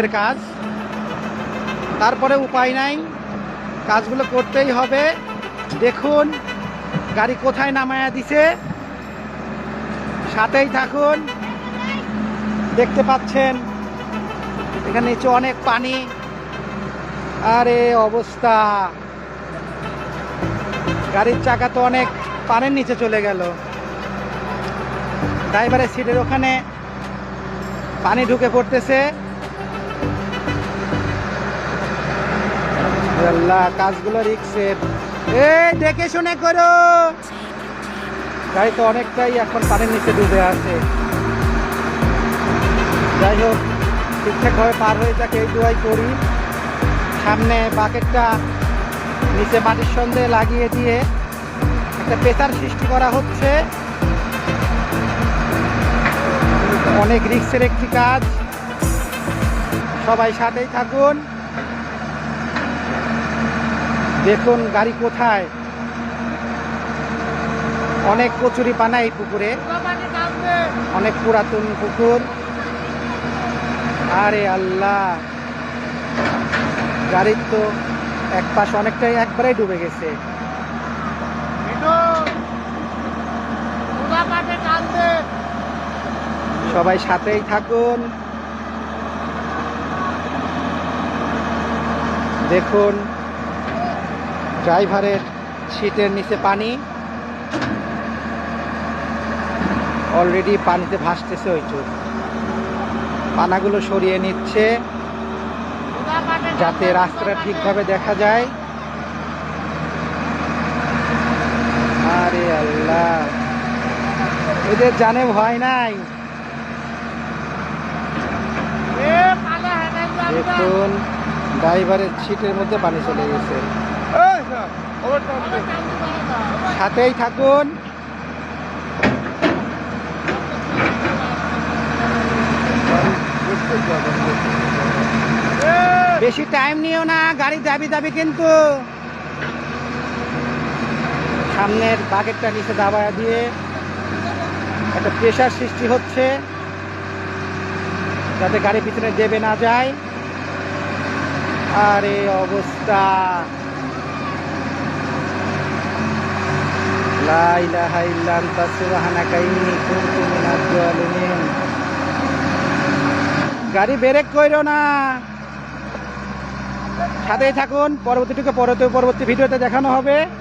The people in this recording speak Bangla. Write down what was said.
এর কাজ, তারপরে উপায় নাই, কাজগুলো করতেই হবে। দেখুন গাড়ি কোথায় নামায়া দিছে, সাথেই থাকুন। দেখতে পাচ্ছেন এখানে নিচে অনেক পানি। আরে অবস্থা, গাড়ির চাকা তো অনেক পানির নিচে চলে গেল। ড্রাইভারের সিটের ওখানে পানি ঢুকে পড়তেছে। আল্লাহ, কাজগুলো রিক্সের, দেখে শুনে করো। গাড়ি তো অনেকটাই এখন পানির নিচে ডুবে আছে। যাই হোক, ঠিকঠাকভাবে পার হয়ে যাক এই দোয়াই করি। সামনে বাকেটটা নিচে মাটির সঙ্গে লাগিয়ে দিয়ে একটা প্রেসার সৃষ্টি করা হচ্ছে। অনেক রিক্সের একটি কাজ, সবাই সাথেই থাকুন। দেখুন গাড়ি কোথায়, অনেক কচুরি পানা এই পুকুরে, অনেক পুরাতন পুকুর। আরে আল্লাহ, গাড়ির তো এক পাশ অনেকটাই একবারেই ডুবে গেছে। সবাই সাথেই থাকুন। দেখুন ড্রাইভারের সিটের নিচে পানি, অলরেডি পানিতে ভাসতেছে। ওই চোখ পানাগুলো সরিয়ে নিচ্ছে যাতে রাস্তাটা ঠিকভাবে দেখা যায়। আরে আল্লাহ, এদের জানে ভয় নাই। দেখুন ড্রাইভারের সিটের মধ্যে পানি চলে গেছে। সাথেই থাকুন। বেশি টাইম নিও না, গাড়ি দাবি দাবি কিন্তু। সামনের বাকেটটা নিচে দাবায়া দিয়ে একটা প্রেসার সৃষ্টি হচ্ছে যাতে গাড়ি পিছনে দেবে না যায়। আরে অবস্থা, লা ইলাহা ইল্লা আনতা সুবহানাকা ইন্নী কুনতু মিনাজ জালিমিন। গাড়ি ব্রেক কইরো না, সাথেই থাকুন। পরবর্তী ভিডিওতে দেখানো হবে।